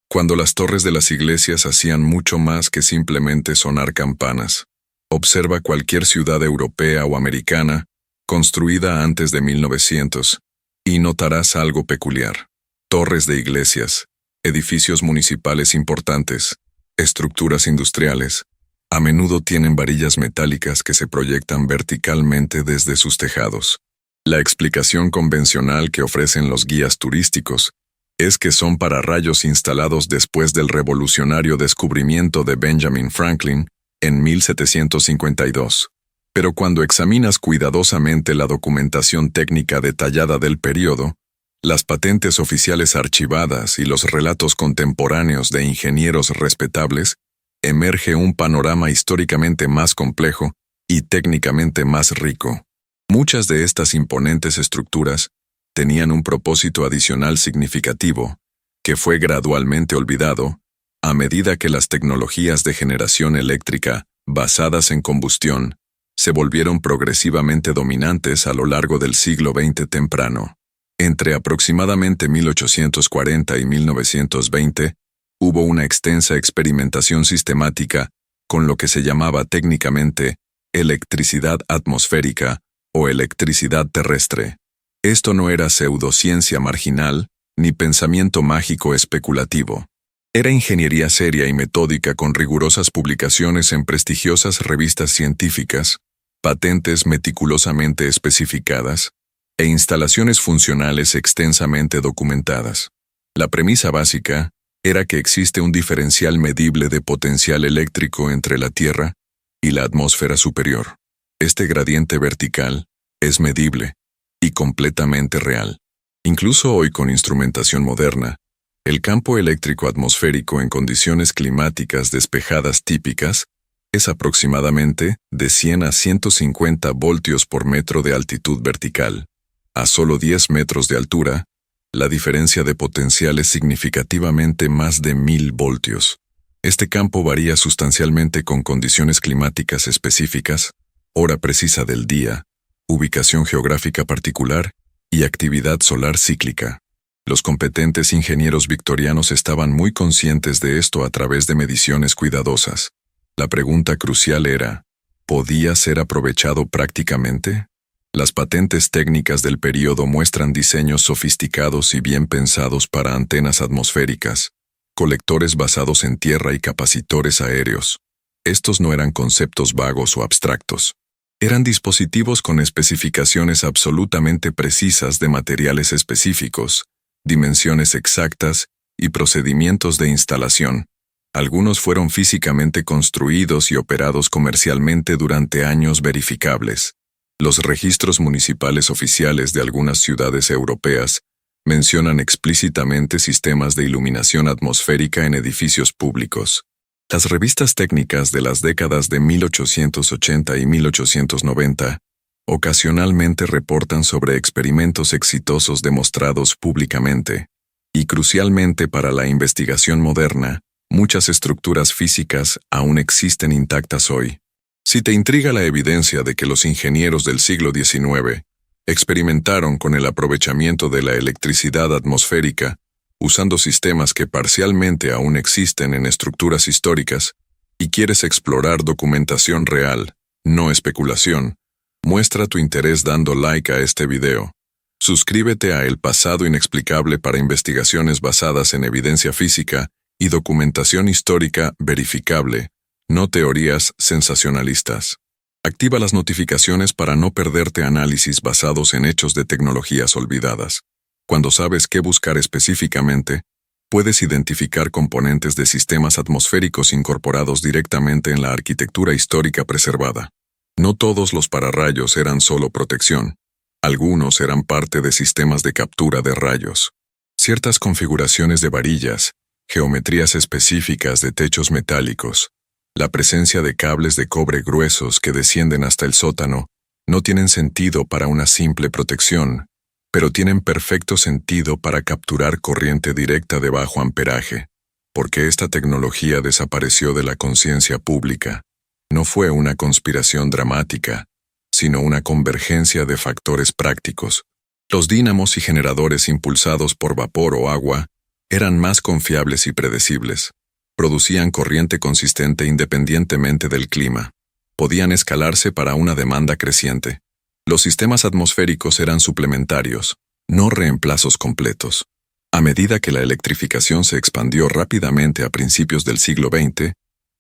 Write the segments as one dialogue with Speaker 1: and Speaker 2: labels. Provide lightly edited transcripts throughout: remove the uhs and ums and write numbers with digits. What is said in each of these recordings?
Speaker 1: cuando las torres de las iglesias hacían mucho más que simplemente sonar campanas. Observa cualquier ciudad europea o americana, construida antes de 1900, y notarás algo peculiar. Torres de iglesias, edificios municipales importantes, estructuras industriales, a menudo tienen varillas metálicas que se proyectan verticalmente desde sus tejados. La explicación convencional que ofrecen los guías turísticos es que son pararrayos instalados después del revolucionario descubrimiento de Benjamin Franklin en 1752. Pero cuando examinas cuidadosamente la documentación técnica detallada del período, las patentes oficiales archivadas y los relatos contemporáneos de ingenieros respetables, emerge un panorama históricamente más complejo y técnicamente más rico. Muchas de estas imponentes estructuras tenían un propósito adicional significativo, que fue gradualmente olvidado a medida que las tecnologías de generación eléctrica, basadas en combustión, se volvieron progresivamente dominantes a lo largo del siglo XX temprano. Entre aproximadamente 1840 y 1920, hubo una extensa experimentación sistemática con lo que se llamaba técnicamente electricidad atmosférica o electricidad terrestre. Esto no era pseudociencia marginal ni pensamiento mágico especulativo. Era ingeniería seria y metódica con rigurosas publicaciones en prestigiosas revistas científicas, patentes meticulosamente especificadas e instalaciones funcionales extensamente documentadas. La premisa básica era que existe un diferencial medible de potencial eléctrico entre la Tierra y la atmósfera superior. Este gradiente vertical es medible y completamente real. Incluso hoy con instrumentación moderna, el campo eléctrico atmosférico en condiciones climáticas despejadas típicas es aproximadamente de 100 a 150 voltios por metro de altitud vertical. A solo 10 metros de altura, la diferencia de potencial es significativamente más de 1000 voltios. Este campo varía sustancialmente con condiciones climáticas específicas, hora precisa del día, ubicación geográfica particular y actividad solar cíclica. Los competentes ingenieros victorianos estaban muy conscientes de esto a través de mediciones cuidadosas. La pregunta crucial era, ¿podía ser aprovechado prácticamente? Las patentes técnicas del período muestran diseños sofisticados y bien pensados para antenas atmosféricas, colectores basados en tierra y capacitores aéreos. Estos no eran conceptos vagos o abstractos. Eran dispositivos con especificaciones absolutamente precisas de materiales específicos, dimensiones exactas y procedimientos de instalación. Algunos fueron físicamente construidos y operados comercialmente durante años verificables. Los registros municipales oficiales de algunas ciudades europeas mencionan explícitamente sistemas de iluminación atmosférica en edificios públicos. Las revistas técnicas de las décadas de 1880 y 1890 ocasionalmente reportan sobre experimentos exitosos demostrados públicamente, y crucialmente para la investigación moderna, muchas estructuras físicas aún existen intactas hoy. Si te intriga la evidencia de que los ingenieros del siglo XIX experimentaron con el aprovechamiento de la electricidad atmosférica, usando sistemas que parcialmente aún existen en estructuras históricas, y quieres explorar documentación real, no especulación, muestra tu interés dando like a este video. Suscríbete a El Pasado Inexplicable para investigaciones basadas en evidencia física y documentación histórica verificable, no teorías sensacionalistas. Activa las notificaciones para no perderte análisis basados en hechos de tecnologías olvidadas. Cuando sabes qué buscar específicamente, puedes identificar componentes de sistemas atmosféricos incorporados directamente en la arquitectura histórica preservada. No todos los pararrayos eran solo protección. Algunos eran parte de sistemas de captura de rayos. Ciertas configuraciones de varillas, geometrías específicas de techos metálicos, la presencia de cables de cobre gruesos que descienden hasta el sótano, no tienen sentido para una simple protección, pero tienen perfecto sentido para capturar corriente directa de bajo amperaje, porque esta tecnología desapareció de la conciencia pública. No fue una conspiración dramática, sino una convergencia de factores prácticos. Los dínamos y generadores impulsados por vapor o agua Eran más confiables y predecibles. Producían corriente consistente independientemente del clima. Podían escalarse para una demanda creciente. Los sistemas atmosféricos eran suplementarios, no reemplazos completos. A medida que la electrificación se expandió rápidamente a principios del siglo XX,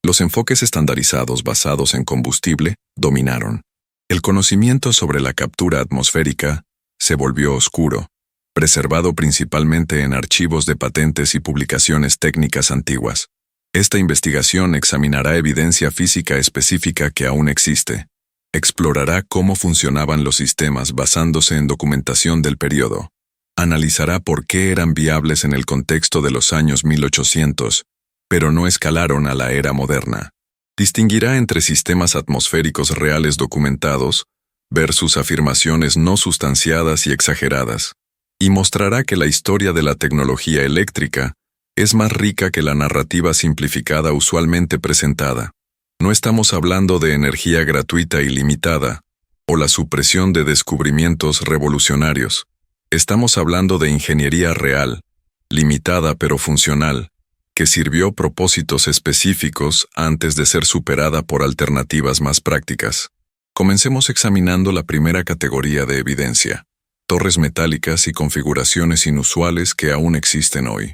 Speaker 1: los enfoques estandarizados basados en combustible dominaron. El conocimiento sobre la captura atmosférica se volvió oscuro, preservado principalmente en archivos de patentes y publicaciones técnicas antiguas. Esta investigación examinará evidencia física específica que aún existe. Explorará cómo funcionaban los sistemas basándose en documentación del periodo. Analizará por qué eran viables en el contexto de los años 1800, pero no escalaron a la era moderna. Distinguirá entre sistemas atmosféricos reales documentados versus afirmaciones no sustanciadas y exageradas, y mostrará que la historia de la tecnología eléctrica es más rica que la narrativa simplificada usualmente presentada. No estamos hablando de energía gratuita y limitada, o la supresión de descubrimientos revolucionarios. Estamos hablando de ingeniería real, limitada pero funcional, que sirvió propósitos específicos antes de ser superada por alternativas más prácticas. Comencemos examinando la primera categoría de evidencia: torres metálicas y configuraciones inusuales que aún existen hoy.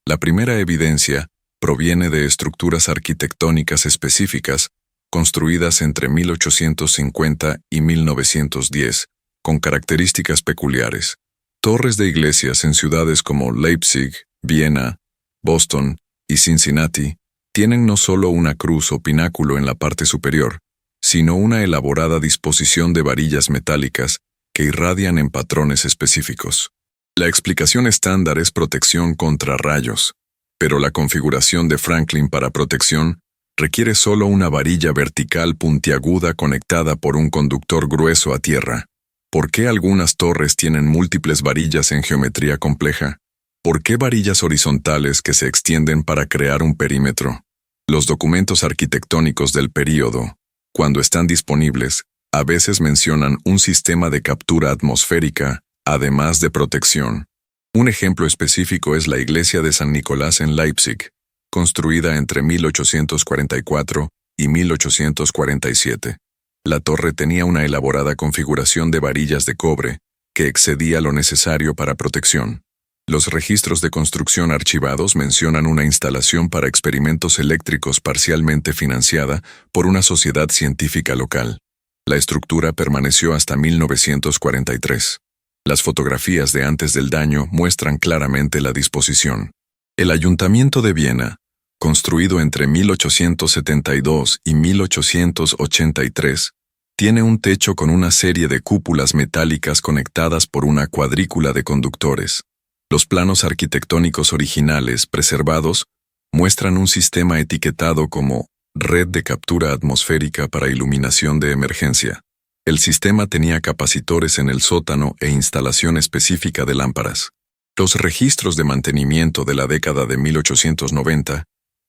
Speaker 1: La primera evidencia proviene de estructuras arquitectónicas específicas construidas entre 1850 y 1910, con características peculiares. Torres de iglesias en ciudades como Leipzig, Viena, Boston y Cincinnati tienen no solo una cruz o pináculo en la parte superior, sino una elaborada disposición de varillas metálicas que irradian en patrones específicos. La explicación estándar es protección contra rayos, pero la configuración de Franklin para protección requiere solo una varilla vertical puntiaguda conectada por un conductor grueso a tierra. ¿Por qué algunas torres tienen múltiples varillas en geometría compleja? ¿Por qué varillas horizontales que se extienden para crear un perímetro? Los documentos arquitectónicos del período, cuando están disponibles, a veces mencionan un sistema de captura atmosférica, además de protección. Un ejemplo específico es la iglesia de San Nicolás en Leipzig, construida entre 1844 y 1847. La torre tenía una elaborada configuración de varillas de cobre que excedía lo necesario para protección. Los registros de construcción archivados mencionan una instalación para experimentos eléctricos parcialmente financiada por una sociedad científica local. La estructura permaneció hasta 1943. Las fotografías de antes del daño muestran claramente la disposición. El Ayuntamiento de Viena, construido entre 1872 y 1883, tiene un techo con una serie de cúpulas metálicas conectadas por una cuadrícula de conductores. Los planos arquitectónicos originales preservados muestran un sistema etiquetado como red de captura atmosférica para iluminación de emergencia. El sistema tenía capacitores en el sótano e instalación específica de lámparas. Los registros de mantenimiento de la década de 1890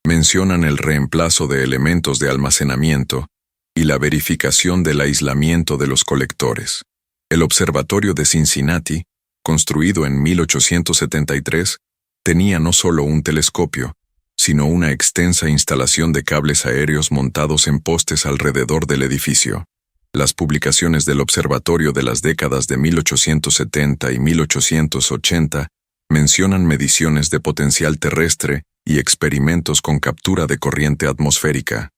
Speaker 1: mencionan el reemplazo de elementos de almacenamiento y la verificación del aislamiento de los colectores. El observatorio de Cincinnati, construido en 1873, tenía no solo un telescopio, sino una extensa instalación de cables aéreos montados en postes alrededor del edificio. Las publicaciones del observatorio de las décadas de 1870 y 1880 mencionan mediciones de potencial terrestre y experimentos con captura de corriente atmosférica.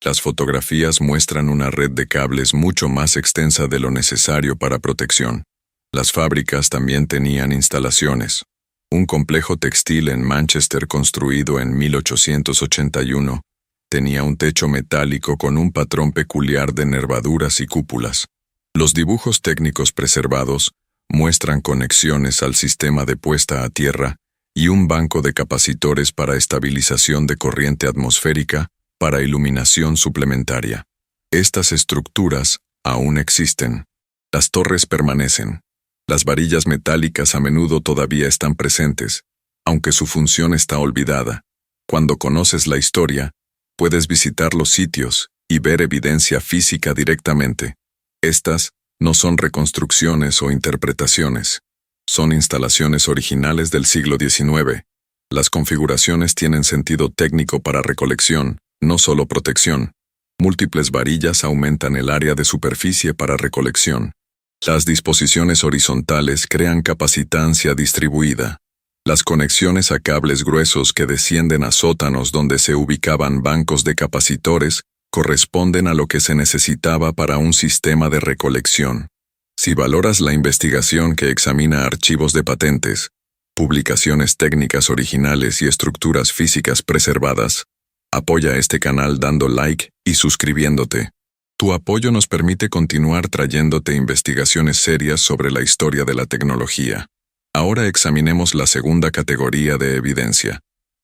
Speaker 1: Las fotografías muestran una red de cables mucho más extensa de lo necesario para protección. Las fábricas también tenían instalaciones. Un complejo textil en Manchester construido en 1881 tenía un techo metálico con un patrón peculiar de nervaduras y cúpulas. Los dibujos técnicos preservados muestran conexiones al sistema de puesta a tierra y un banco de capacitores para estabilización de corriente atmosférica para iluminación suplementaria. Estas estructuras aún existen. Las torres permanecen. Las varillas metálicas a menudo todavía están presentes, aunque su función está olvidada. Cuando conoces la historia, puedes visitar los sitios y ver evidencia física directamente. Estas no son reconstrucciones o interpretaciones. Son instalaciones originales del siglo XIX. Las configuraciones tienen sentido técnico para recolección, no solo protección. Múltiples varillas aumentan el área de superficie para recolección. Las disposiciones horizontales crean capacitancia distribuida. Las conexiones a cables gruesos que descienden a sótanos donde se ubicaban bancos de capacitores corresponden a lo que se necesitaba para un sistema de recolección. Si valoras la investigación que examina archivos de patentes, publicaciones técnicas originales y estructuras físicas preservadas, apoya este canal dando like y suscribiéndote. Tu apoyo nos permite continuar trayéndote investigaciones serias sobre la historia de la tecnología. Ahora examinemos la segunda categoría de evidencia.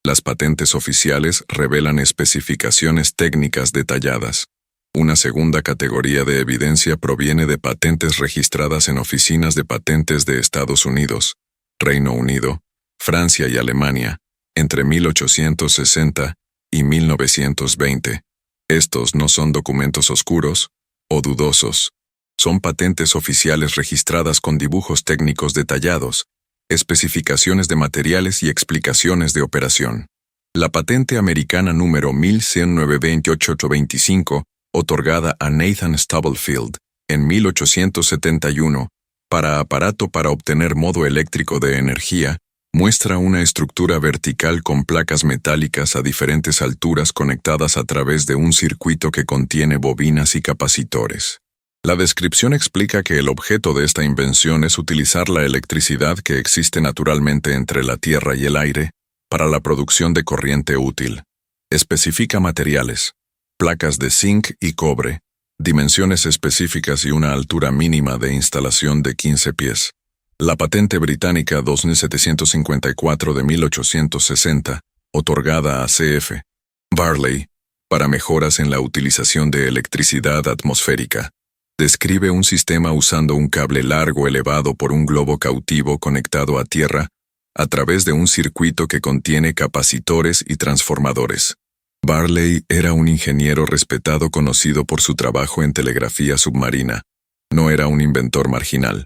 Speaker 1: Las patentes oficiales revelan especificaciones técnicas detalladas. Una segunda categoría de evidencia proviene de patentes registradas en oficinas de patentes de Estados Unidos, Reino Unido, Francia y Alemania, entre 1860 y 1920. Estos no son documentos oscuros o dudosos. Son patentes oficiales registradas con dibujos técnicos detallados, especificaciones de materiales y explicaciones de operación. La patente americana número 110928-25, otorgada a Nathan Stubblefield en 1871 para aparato para obtener modo eléctrico de energía, muestra una estructura vertical con placas metálicas a diferentes alturas conectadas a través de un circuito que contiene bobinas y capacitores. La descripción explica que el objeto de esta invención es utilizar la electricidad que existe naturalmente entre la tierra y el aire para la producción de corriente útil. Especifica materiales, placas de zinc y cobre, dimensiones específicas y una altura mínima de instalación de 15 pies. La patente británica 2754 de 1860, otorgada a C.F. Varley, para mejoras en la utilización de electricidad atmosférica, describe un sistema usando un cable largo elevado por un globo cautivo conectado a tierra a través de un circuito que contiene capacitores y transformadores. Varley era un ingeniero respetado conocido por su trabajo en telegrafía submarina. No era un inventor marginal.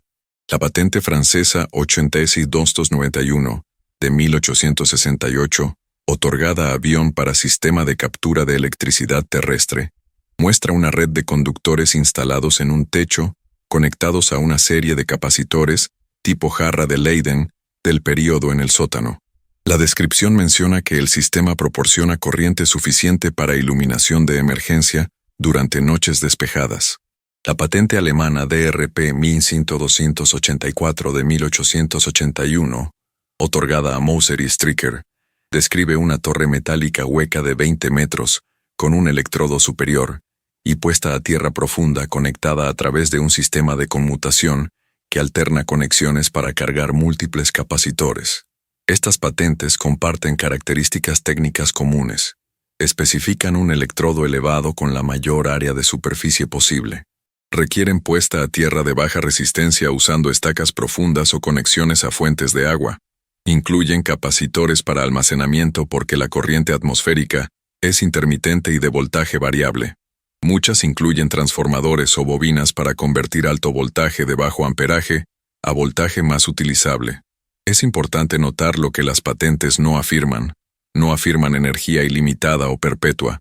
Speaker 1: La patente francesa 8291 de 1868, otorgada a Avión para sistema de captura de electricidad terrestre, muestra una red de conductores instalados en un techo, conectados a una serie de capacitores tipo jarra de Leyden del período en el sótano. La descripción menciona que el sistema proporciona corriente suficiente para iluminación de emergencia durante noches despejadas. La patente alemana DRP 15284 de 1881, otorgada a Moser y Stricker, describe una torre metálica hueca de 20 metros con un electrodo superior y puesta a tierra profunda conectada a través de un sistema de conmutación que alterna conexiones para cargar múltiples capacitores. Estas patentes comparten características técnicas comunes. Especifican un electrodo elevado con la mayor área de superficie posible. Requieren puesta a tierra de baja resistencia usando estacas profundas o conexiones a fuentes de agua. Incluyen capacitores para almacenamiento porque la corriente atmosférica es intermitente y de voltaje variable. Muchas incluyen transformadores o bobinas para convertir alto voltaje de bajo amperaje a voltaje más utilizable. Es importante notar lo que las patentes no afirman. No afirman energía ilimitada o perpetua.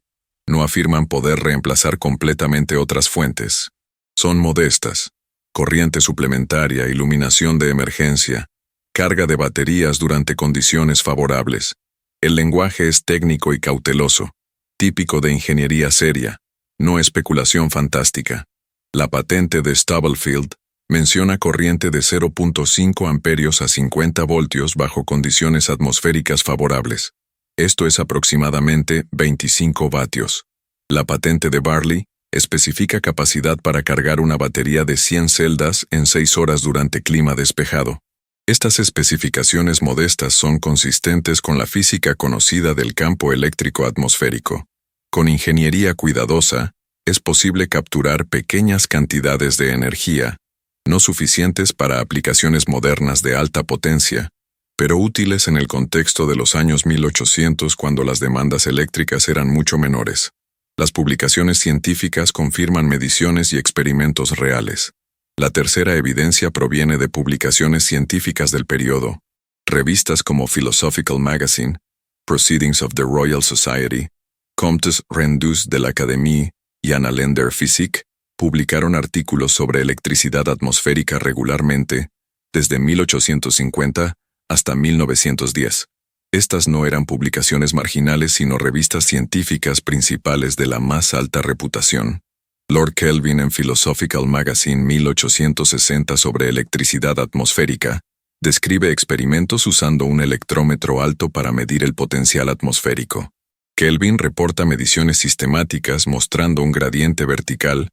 Speaker 1: No afirman poder reemplazar completamente otras fuentes. Son modestas. Corriente suplementaria, iluminación de emergencia, carga de baterías durante condiciones favorables. El lenguaje es técnico y cauteloso, típico de ingeniería seria, no especulación fantástica. La patente de Stubblefield menciona corriente de 0.5 amperios a 50 voltios bajo condiciones atmosféricas favorables. Esto es aproximadamente 25 vatios. La patente de Varley especifica capacidad para cargar una batería de 100 celdas en 6 horas durante clima despejado. Estas especificaciones modestas son consistentes con la física conocida del campo eléctrico atmosférico. Con ingeniería cuidadosa, es posible capturar pequeñas cantidades de energía, no suficientes para aplicaciones modernas de alta potencia, pero útiles en el contexto de los años 1800 cuando las demandas eléctricas eran mucho menores. Las publicaciones científicas confirman mediciones y experimentos reales. La tercera evidencia proviene de publicaciones científicas del periodo. Revistas como Philosophical Magazine, Proceedings of the Royal Society, Comptes Rendus de l'Académie y Annalen Physique publicaron artículos sobre electricidad atmosférica regularmente, desde 1850 hasta 1910. Estas no eran publicaciones marginales sino revistas científicas principales de la más alta reputación. Lord Kelvin en Philosophical Magazine 1860 sobre electricidad atmosférica, describe experimentos usando un electrómetro alto para medir el potencial atmosférico. Kelvin reporta mediciones sistemáticas mostrando un gradiente vertical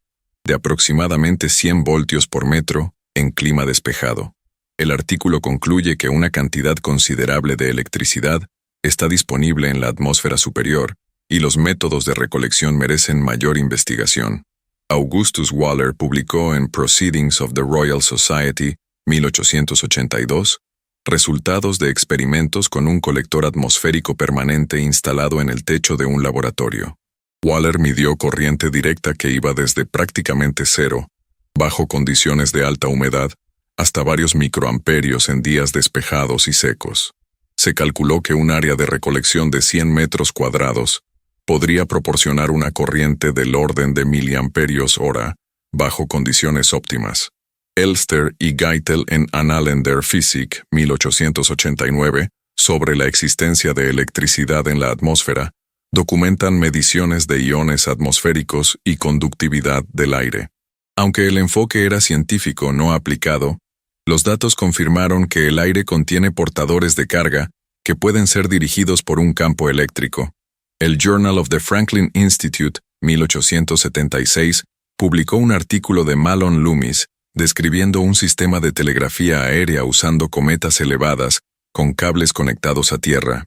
Speaker 1: de aproximadamente 100 voltios por metro en clima despejado. El artículo concluye que una cantidad considerable de electricidad está disponible en la atmósfera superior y los métodos de recolección merecen mayor investigación. Augustus Waller publicó en Proceedings of the Royal Society 1882 resultados de experimentos con un colector atmosférico permanente instalado en el techo de un laboratorio. Waller midió corriente directa que iba desde prácticamente cero, bajo condiciones de alta humedad, hasta varios microamperios en días despejados y secos. Se calculó que un área de recolección de 100 metros cuadrados podría proporcionar una corriente del orden de miliamperios hora, bajo condiciones óptimas. Elster y Geitel en Annalen der Physik 1889, sobre la existencia de electricidad en la atmósfera, documentan mediciones de iones atmosféricos y conductividad del aire. Aunque el enfoque era científico no aplicado, los datos confirmaron que el aire contiene portadores de carga que pueden ser dirigidos por un campo eléctrico. El Journal of the Franklin Institute, 1876, publicó un artículo de Malone Loomis describiendo un sistema de telegrafía aérea usando cometas elevadas con cables conectados a tierra.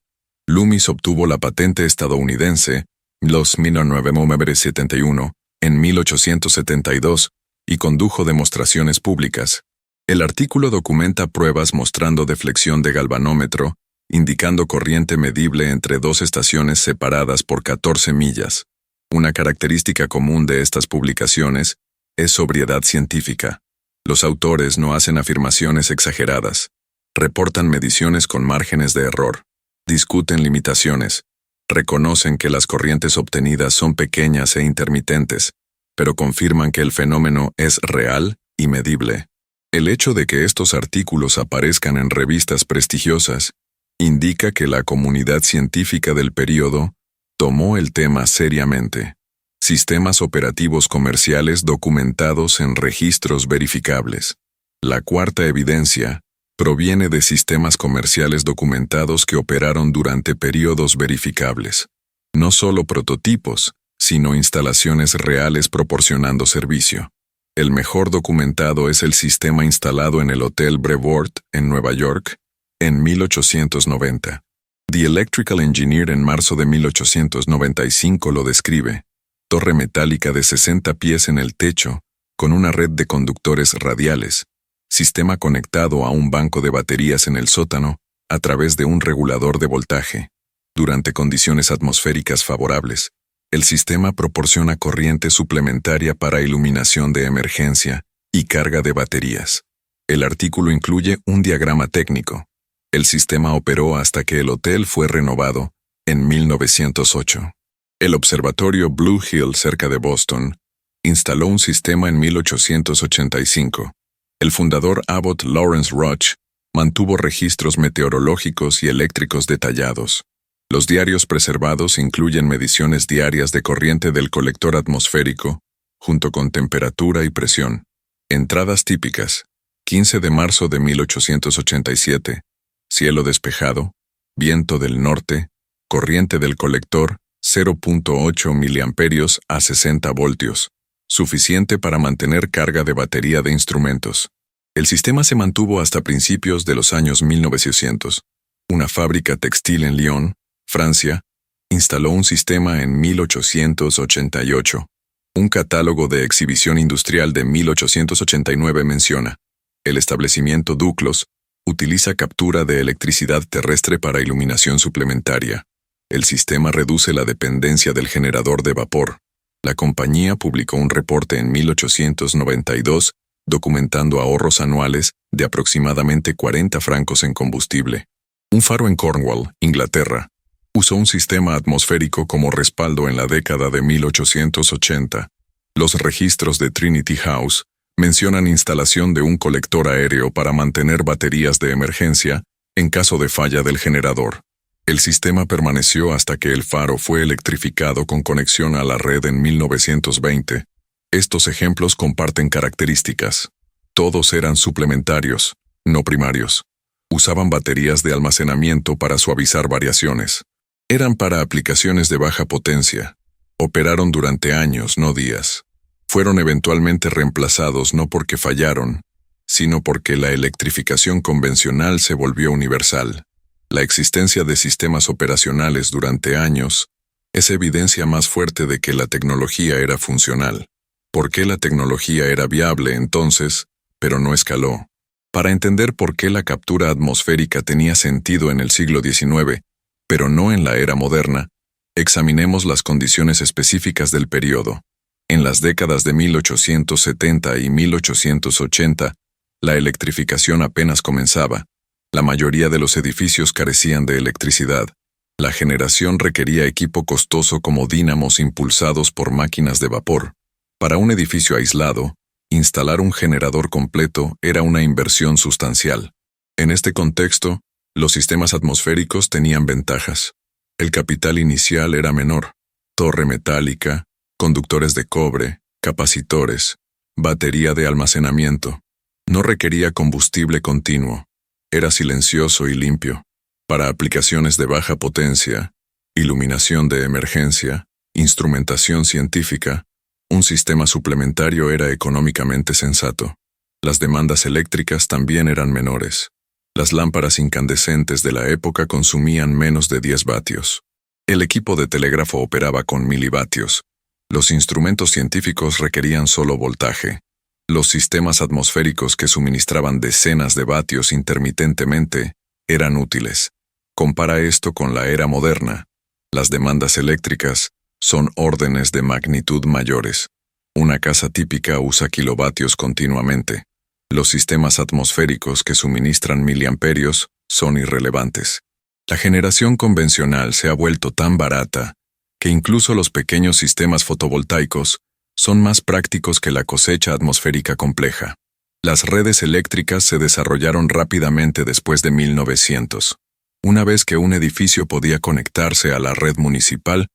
Speaker 1: Loomis obtuvo la patente estadounidense, los 1971, en 1872 y condujo demostraciones públicas. El artículo documenta pruebas mostrando deflexión de galvanómetro, indicando corriente medible entre dos estaciones separadas por 14 millas. Una característica común de estas publicaciones es sobriedad científica. Los autores no hacen afirmaciones exageradas. Reportan mediciones con márgenes de error. Discuten limitaciones. Reconocen que las corrientes obtenidas son pequeñas e intermitentes, pero confirman que el fenómeno es real y medible. El hecho de que estos artículos aparezcan en revistas prestigiosas indica que la comunidad científica del período tomó el tema seriamente. Sistemas operativos comerciales documentados en registros verificables. La cuarta evidencia proviene de sistemas comerciales documentados que operaron durante periodos verificables. No solo prototipos, sino instalaciones reales proporcionando servicio. El mejor documentado es el sistema instalado en el Hotel Brevoort, en Nueva York, en 1890. The Electrical Engineer en marzo de 1895 lo describe. Torre metálica de 60 pies en el techo, con una red de conductores radiales, sistema conectado a un banco de baterías en el sótano a través de un regulador de voltaje. Durante condiciones atmosféricas favorables, el sistema proporciona corriente suplementaria para iluminación de emergencia y carga de baterías. El artículo incluye un diagrama técnico. El sistema operó hasta que el hotel fue renovado en 1908. El observatorio Blue Hill cerca de Boston instaló un sistema en 1885. El fundador Abbot Lawrence Roche mantuvo registros meteorológicos y eléctricos detallados. Los diarios preservados incluyen mediciones diarias de corriente del colector atmosférico, junto con temperatura y presión. Entradas típicas: 15 de marzo de 1887, cielo despejado, viento del norte, corriente del colector 0.8 miliamperios a 60 voltios, suficiente para mantener carga de batería de instrumentos. El sistema se mantuvo hasta principios de los años 1900. Una fábrica textil en Lyon, Francia, instaló un sistema en 1888. Un catálogo de exhibición industrial de 1889 menciona: el establecimiento Duclos utiliza captura de electricidad terrestre para iluminación suplementaria. El sistema reduce la dependencia del generador de vapor. La compañía publicó un reporte en 1892 documentando ahorros anuales de aproximadamente 40 francos en combustible. Un faro en Cornwall, Inglaterra, usó un sistema atmosférico como respaldo en la década de 1880. Los registros de Trinity House mencionan instalación de un colector aéreo para mantener baterías de emergencia en caso de falla del generador. El sistema permaneció hasta que el faro fue electrificado con conexión a la red en 1920. Estos ejemplos comparten características. Todos eran suplementarios, no primarios. Usaban baterías de almacenamiento para suavizar variaciones. Eran para aplicaciones de baja potencia. Operaron durante años, no días. Fueron eventualmente reemplazados no porque fallaron, sino porque la electrificación convencional se volvió universal. La existencia de sistemas operacionales durante años es evidencia más fuerte de que la tecnología era funcional. ¿Por qué la tecnología era viable entonces, pero no escaló? Para entender por qué la captura atmosférica tenía sentido en el siglo XIX, pero no en la era moderna, examinemos las condiciones específicas del periodo. En las décadas de 1870 y 1880, la electrificación apenas comenzaba. La mayoría de los edificios carecían de electricidad. La generación requería equipo costoso como dínamos impulsados por máquinas de vapor. Para un edificio aislado, instalar un generador completo era una inversión sustancial. En este contexto, los sistemas atmosféricos tenían ventajas. El capital inicial era menor. Torre metálica, conductores de cobre, capacitores, batería de almacenamiento. No requería combustible continuo. Era silencioso y limpio. Para aplicaciones de baja potencia, iluminación de emergencia, instrumentación científica, un sistema suplementario era económicamente sensato. Las demandas eléctricas también eran menores. Las lámparas incandescentes de la época consumían menos de 10 vatios. El equipo de telégrafo operaba con milivatios. Los instrumentos científicos requerían solo voltaje. Los sistemas atmosféricos que suministraban decenas de vatios intermitentemente eran útiles. Compara esto con la era moderna. Las demandas eléctricas son órdenes de magnitud mayores. Una casa típica usa kilovatios continuamente. Los sistemas atmosféricos que suministran miliamperios son irrelevantes. La generación convencional se ha vuelto tan barata que incluso los pequeños sistemas fotovoltaicos son más prácticos que la cosecha atmosférica compleja. Las redes eléctricas se desarrollaron rápidamente después de 1900. Una vez que un edificio podía conectarse a la red municipal,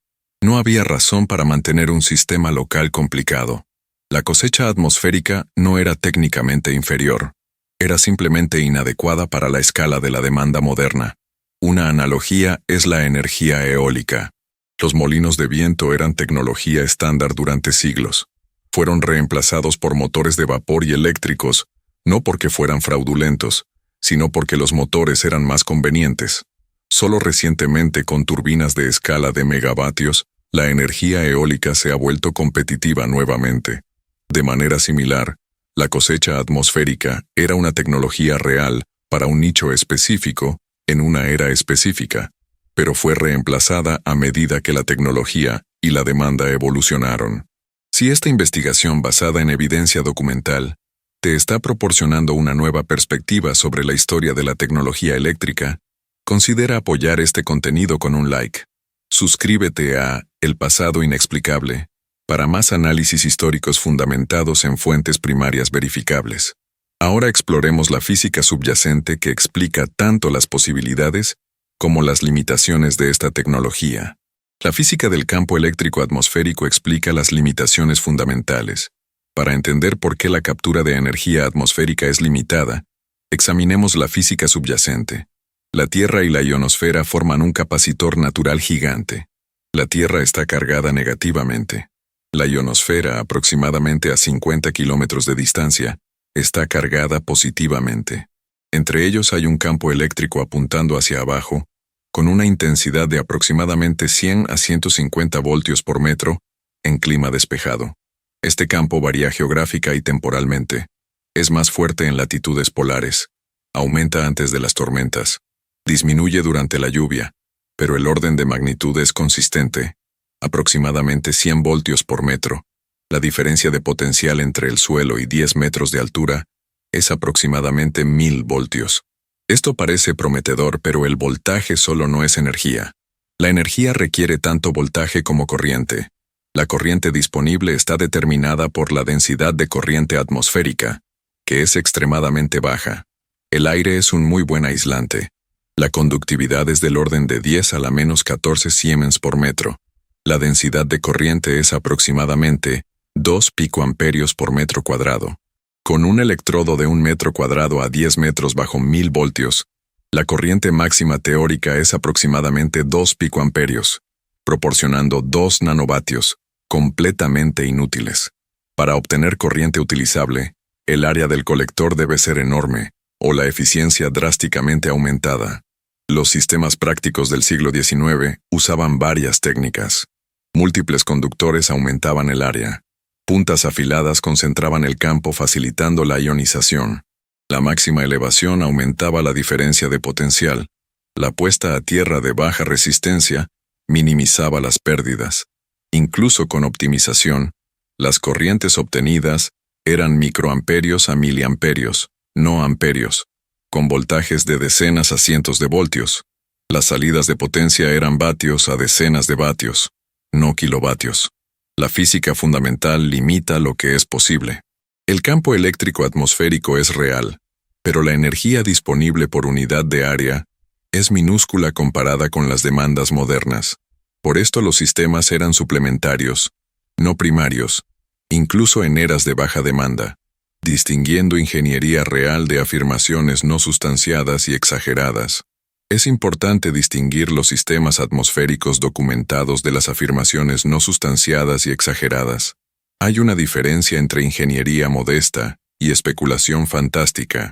Speaker 1: no había razón para mantener un sistema local complicado. La cosecha atmosférica no era técnicamente inferior, era simplemente inadecuada para la escala de la demanda moderna. Una analogía es la energía eólica. Los molinos de viento eran tecnología estándar durante siglos. Fueron reemplazados por motores de vapor y eléctricos, no porque fueran fraudulentos, sino porque los motores eran más convenientes. Solo recientemente, con turbinas de escala de megavatios, la energía eólica se ha vuelto competitiva nuevamente. De manera similar, la cosecha atmosférica era una tecnología real para un nicho específico en una era específica, pero fue reemplazada a medida que la tecnología y la demanda evolucionaron. Si esta investigación basada en evidencia documental te está proporcionando una nueva perspectiva sobre la historia de la tecnología eléctrica, considera apoyar este contenido con un like. Suscríbete a El Pasado Inexplicable para más análisis históricos fundamentados en fuentes primarias verificables. Ahora exploremos la física subyacente que explica tanto las posibilidades como las limitaciones de esta tecnología. La física del campo eléctrico atmosférico explica las limitaciones fundamentales. Para entender por qué la captura de energía atmosférica es limitada, examinemos la física subyacente. La Tierra y la ionosfera forman un capacitor natural gigante. La Tierra está cargada negativamente. La ionosfera, aproximadamente a 50 kilómetros de distancia, está cargada positivamente. Entre ellos hay un campo eléctrico apuntando hacia abajo, con una intensidad de aproximadamente 100 a 150 voltios por metro, en clima despejado. Este campo varía geográfica y temporalmente. Es más fuerte en latitudes polares. Aumenta antes de las tormentas. Disminuye durante la lluvia, pero el orden de magnitud es consistente. Aproximadamente 100 voltios por metro. La diferencia de potencial entre el suelo y 10 metros de altura es aproximadamente 1000 voltios. Esto parece prometedor, pero el voltaje solo no es energía. La energía requiere tanto voltaje como corriente. La corriente disponible está determinada por la densidad de corriente atmosférica, que es extremadamente baja. El aire es un muy buen aislante. La conductividad es del orden de 10 a la menos 14 siemens por metro. La densidad de corriente es aproximadamente 2 picoamperios por metro cuadrado. Con un electrodo de 1 metro cuadrado a 10 metros bajo 1000 voltios, la corriente máxima teórica es aproximadamente 2 picoamperios, proporcionando 2 nanovatios, completamente inútiles. Para obtener corriente utilizable, el área del colector debe ser enorme, o la eficiencia drásticamente aumentada. Los sistemas prácticos del siglo XIX usaban varias técnicas. Múltiples conductores aumentaban el área. Puntas afiladas concentraban el campo facilitando la ionización. La máxima elevación aumentaba la diferencia de potencial. La puesta a tierra de baja resistencia minimizaba las pérdidas. Incluso con optimización, las corrientes obtenidas eran microamperios a miliamperios, no amperios, con voltajes de decenas a cientos de voltios. Las salidas de potencia eran vatios a decenas de vatios, no kilovatios. La física fundamental limita lo que es posible. El campo eléctrico atmosférico es real, pero la energía disponible por unidad de área es minúscula comparada con las demandas modernas. Por esto los sistemas eran suplementarios, no primarios, incluso en eras de baja demanda, distinguiendo ingeniería real de afirmaciones no sustanciadas y exageradas. Es importante distinguir los sistemas atmosféricos documentados de las afirmaciones no sustanciadas y exageradas. Hay una diferencia entre ingeniería modesta y especulación fantástica.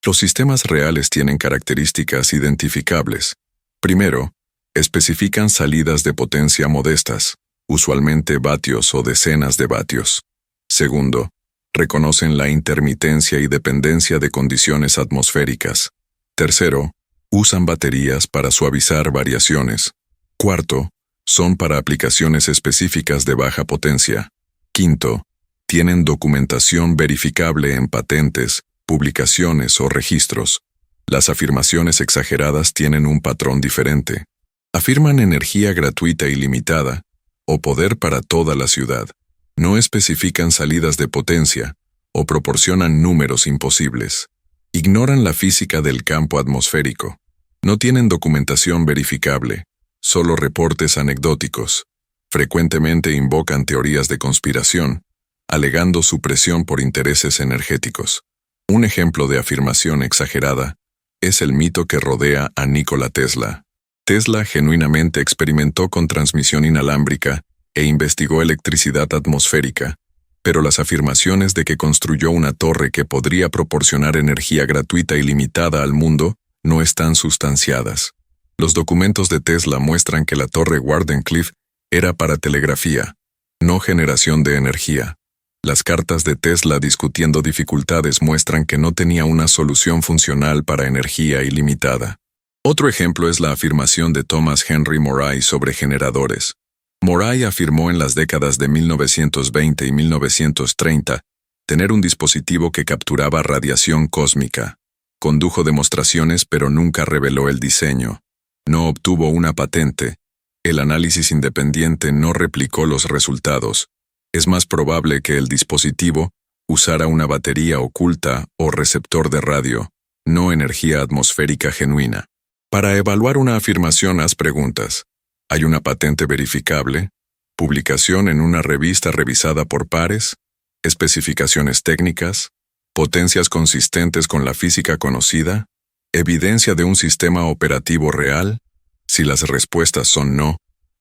Speaker 1: Los sistemas reales tienen características identificables. Primero, especifican salidas de potencia modestas, usualmente vatios o decenas de vatios. Segundo, reconocen la intermitencia y dependencia de condiciones atmosféricas. Tercero, usan baterías para suavizar variaciones. Cuarto, son para aplicaciones específicas de baja potencia. Quinto, tienen documentación verificable en patentes, publicaciones o registros. Las afirmaciones exageradas tienen un patrón diferente. Afirman energía gratuita ilimitada o poder para toda la ciudad. No especifican salidas de potencia o proporcionan números imposibles. Ignoran la física del campo atmosférico. No tienen documentación verificable, solo reportes anecdóticos. Frecuentemente invocan teorías de conspiración, alegando supresión por intereses energéticos. Un ejemplo de afirmación exagerada es el mito que rodea a Nikola Tesla. Tesla genuinamente experimentó con transmisión inalámbrica e investigó electricidad atmosférica, pero las afirmaciones de que construyó una torre que podría proporcionar energía gratuita ilimitada al mundo no están sustanciadas. Los documentos de Tesla muestran que la torre Wardenclyffe era para telegrafía, no generación de energía. Las cartas de Tesla discutiendo dificultades muestran que no tenía una solución funcional para energía ilimitada. Otro ejemplo es la afirmación de Thomas Henry Moray sobre generadores. Moray afirmó en las décadas de 1920 y 1930 tener un dispositivo que capturaba radiación cósmica. Condujo demostraciones pero nunca reveló el diseño. No obtuvo una patente. El análisis independiente no replicó los resultados. Es más probable que el dispositivo usara una batería oculta o receptor de radio, no energía atmosférica genuina. Para evaluar una afirmación, haz preguntas. ¿Hay una patente verificable? ¿Publicación en una revista revisada por pares? ¿Especificaciones técnicas? ¿Potencias consistentes con la física conocida? ¿Evidencia de un sistema operativo real? Si las respuestas son no,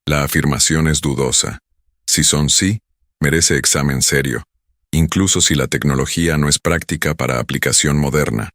Speaker 1: la afirmación es dudosa. Si son sí, merece examen serio, incluso si la tecnología no es práctica para aplicación moderna.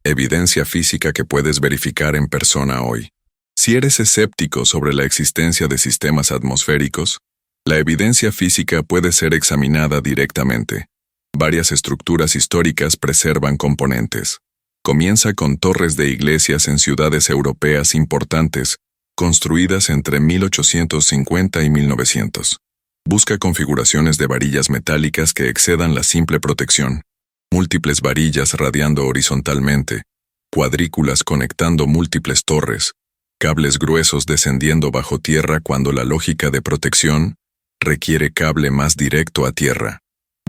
Speaker 1: Evidencia física que puedes verificar en persona hoy. Si eres escéptico sobre la existencia de sistemas atmosféricos, la evidencia física puede ser examinada directamente. Varias estructuras históricas preservan componentes. Comienza con torres de iglesias en ciudades europeas importantes, construidas entre 1850 y 1900. Busca configuraciones de varillas metálicas que excedan la simple protección. Múltiples varillas radiando horizontalmente. cuadrículas conectando múltiples torres, cables gruesos descendiendo bajo tierra cuando la lógica de protección requiere cable más directo a tierra.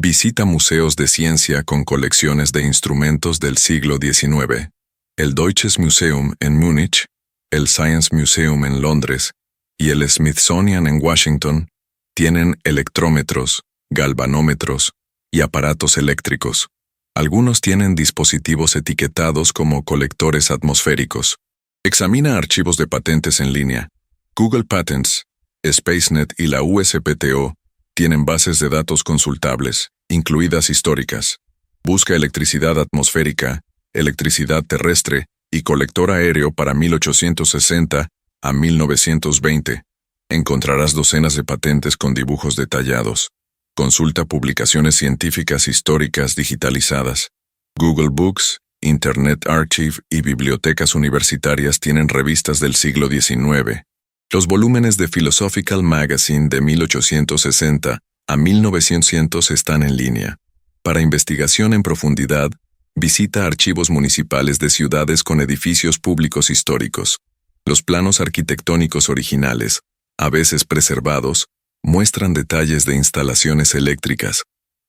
Speaker 1: Visita museos de ciencia con colecciones de instrumentos del siglo XIX. El Deutsches Museum en Múnich, el Science Museum en Londres y el Smithsonian en Washington tienen electrómetros, galvanómetros y aparatos eléctricos. Algunos tienen dispositivos etiquetados como colectores atmosféricos. Examina archivos de patentes en línea. Google Patents, SpaceNet y la USPTO tienen bases de datos consultables, incluidas históricas. Busca electricidad atmosférica, electricidad terrestre y colector aéreo para 1860 a 1920. Encontrarás docenas de patentes con dibujos detallados. Consulta publicaciones científicas históricas digitalizadas. Google Books, Internet Archive y bibliotecas universitarias tienen revistas del siglo XIX. Los volúmenes de Philosophical Magazine de 1860 a 1900 están en línea. Para investigación en profundidad, visita archivos municipales de ciudades con edificios públicos históricos. Los planos arquitectónicos originales, a veces preservados, muestran detalles de instalaciones eléctricas.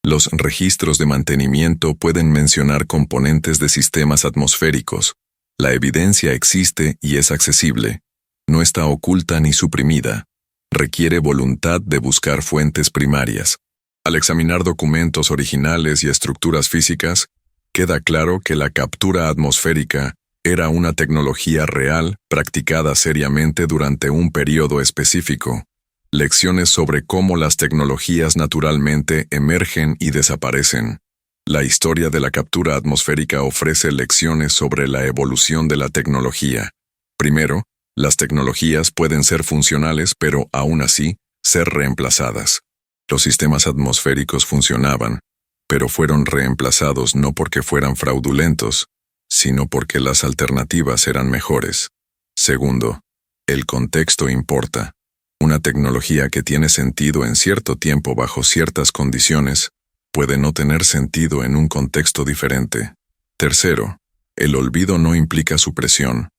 Speaker 1: Los registros de mantenimiento pueden mencionar componentes de sistemas atmosféricos. La evidencia existe y es accesible. No está oculta ni suprimida. Requiere voluntad de buscar fuentes primarias. Al examinar documentos originales y estructuras físicas, queda claro que la captura atmosférica era una tecnología real practicada seriamente durante un periodo específico. Lecciones sobre cómo las tecnologías naturalmente emergen y desaparecen. La historia de la captura atmosférica ofrece lecciones sobre la evolución de la tecnología. Primero, las tecnologías pueden ser funcionales pero, aún así, ser reemplazadas. Los sistemas atmosféricos funcionaban, pero fueron reemplazados no porque fueran fraudulentos, sino porque las alternativas eran mejores. Segundo, el contexto importa. Una tecnología que tiene sentido en cierto tiempo bajo ciertas condiciones puede no tener sentido en un contexto diferente. Tercero, el olvido no implica supresión.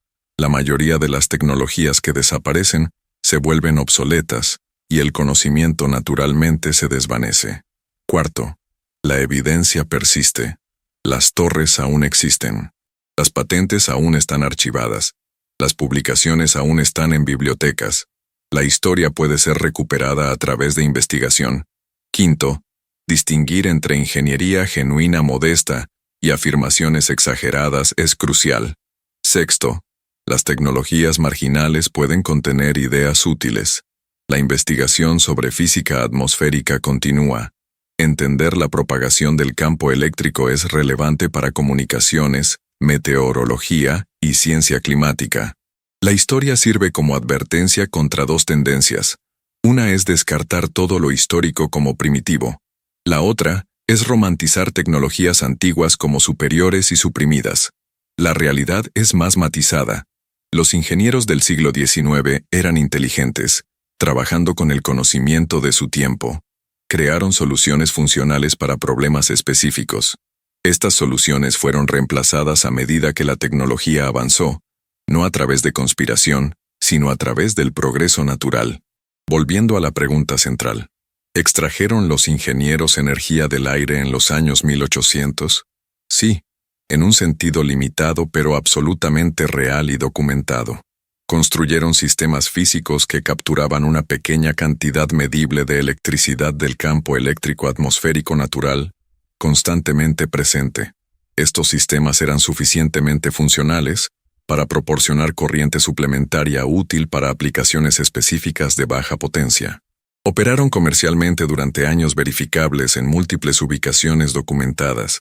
Speaker 1: La mayoría de las tecnologías que desaparecen se vuelven obsoletas y el conocimiento naturalmente se desvanece. Cuarto, la evidencia persiste. Las torres aún existen. Las patentes aún están archivadas. Las publicaciones aún están en bibliotecas. La historia puede ser recuperada a través de investigación. Quinto, distinguir entre ingeniería genuina modesta y afirmaciones exageradas es crucial. Sexto, las tecnologías marginales pueden contener ideas útiles. La investigación sobre física atmosférica continúa. Entender la propagación del campo eléctrico es relevante para comunicaciones, meteorología y ciencia climática. La historia sirve como advertencia contra dos tendencias. Una es descartar todo lo histórico como primitivo. La otra es romantizar tecnologías antiguas como superiores y suprimidas. La realidad es más matizada. Los ingenieros del siglo XIX eran inteligentes, trabajando con el conocimiento de su tiempo. Crearon soluciones funcionales para problemas específicos. Estas soluciones fueron reemplazadas a medida que la tecnología avanzó, no a través de conspiración, sino a través del progreso natural. Volviendo a la pregunta central, ¿extrajeron los ingenieros energía del aire en los años 1800? Sí, en un sentido limitado pero absolutamente real y documentado. Construyeron sistemas físicos que capturaban una pequeña cantidad medible de electricidad del campo eléctrico atmosférico natural, constantemente presente. Estos sistemas eran suficientemente funcionales para proporcionar corriente suplementaria útil para aplicaciones específicas de baja potencia. Operaron comercialmente durante años verificables en múltiples ubicaciones documentadas.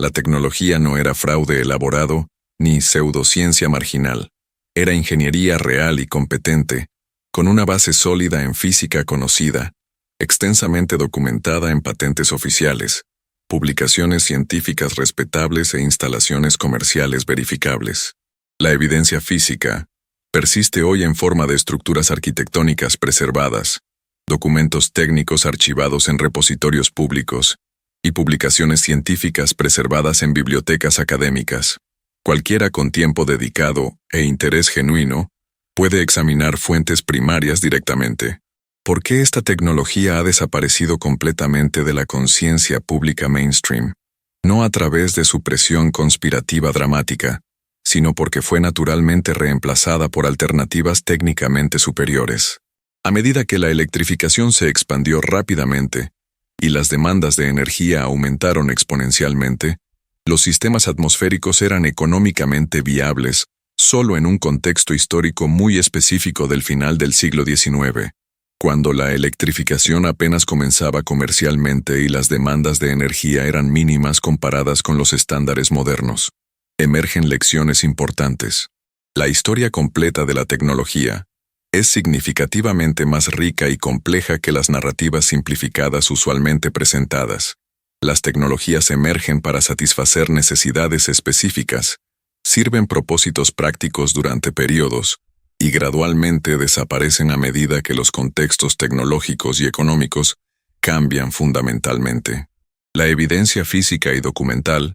Speaker 1: La tecnología no era fraude elaborado ni pseudociencia marginal. Era ingeniería real y competente, con una base sólida en física conocida, extensamente documentada en patentes oficiales, publicaciones científicas respetables e instalaciones comerciales verificables. La evidencia física persiste hoy en forma de estructuras arquitectónicas preservadas, documentos técnicos archivados en repositorios públicos y publicaciones científicas preservadas en bibliotecas académicas. Cualquiera con tiempo dedicado e interés genuino puede examinar fuentes primarias directamente. ¿Por qué esta tecnología ha desaparecido completamente de la conciencia pública mainstream? No a través de su presión conspirativa dramática, sino porque fue naturalmente reemplazada por alternativas técnicamente superiores. A medida que la electrificación se expandió rápidamente y las demandas de energía aumentaron exponencialmente, los sistemas atmosféricos eran económicamente viables solo en un contexto histórico muy específico del final del siglo XIX, cuando la electrificación apenas comenzaba comercialmente y las demandas de energía eran mínimas comparadas con los estándares modernos. Emergen lecciones importantes. La historia completa de la tecnología es significativamente más rica y compleja que las narrativas simplificadas usualmente presentadas. Las tecnologías emergen para satisfacer necesidades específicas, sirven propósitos prácticos durante periodos, y gradualmente desaparecen a medida que los contextos tecnológicos y económicos cambian fundamentalmente. La evidencia física y documental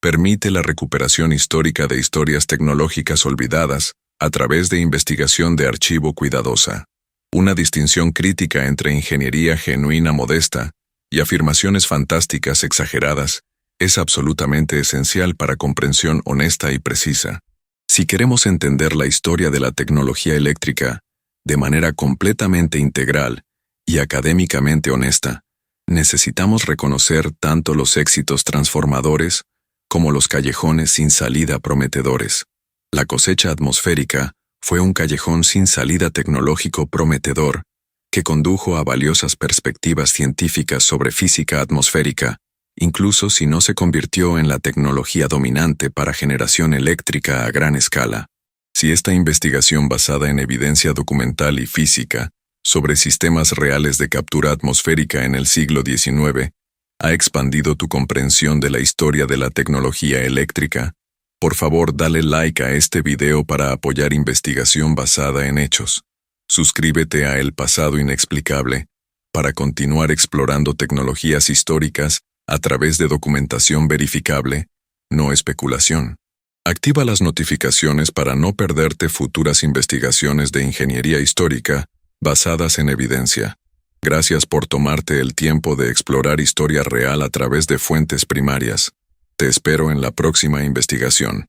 Speaker 1: permite la recuperación histórica de historias tecnológicas olvidadas a través de investigación de archivo cuidadosa. Una distinción crítica entre ingeniería genuina modesta y afirmaciones fantásticas exageradas es absolutamente esencial para comprensión honesta y precisa. Si queremos entender la historia de la tecnología eléctrica de manera completamente integral y académicamente honesta, necesitamos reconocer tanto los éxitos transformadores como los callejones sin salida prometedores. La cosecha atmosférica fue un callejón sin salida tecnológico prometedor que condujo a valiosas perspectivas científicas sobre física atmosférica, incluso si no se convirtió en la tecnología dominante para generación eléctrica a gran escala. Si esta investigación basada en evidencia documental y física sobre sistemas reales de captura atmosférica en el siglo XIX ha expandido tu comprensión de la historia de la tecnología eléctrica, por favor dale like a este video para apoyar investigación basada en hechos. Suscríbete a El Pasado Inexplicable para continuar explorando tecnologías históricas a través de documentación verificable, no especulación. Activa las notificaciones para no perderte futuras investigaciones de ingeniería histórica basadas en evidencia. Gracias por tomarte el tiempo de explorar historia real a través de fuentes primarias. Te espero en la próxima investigación.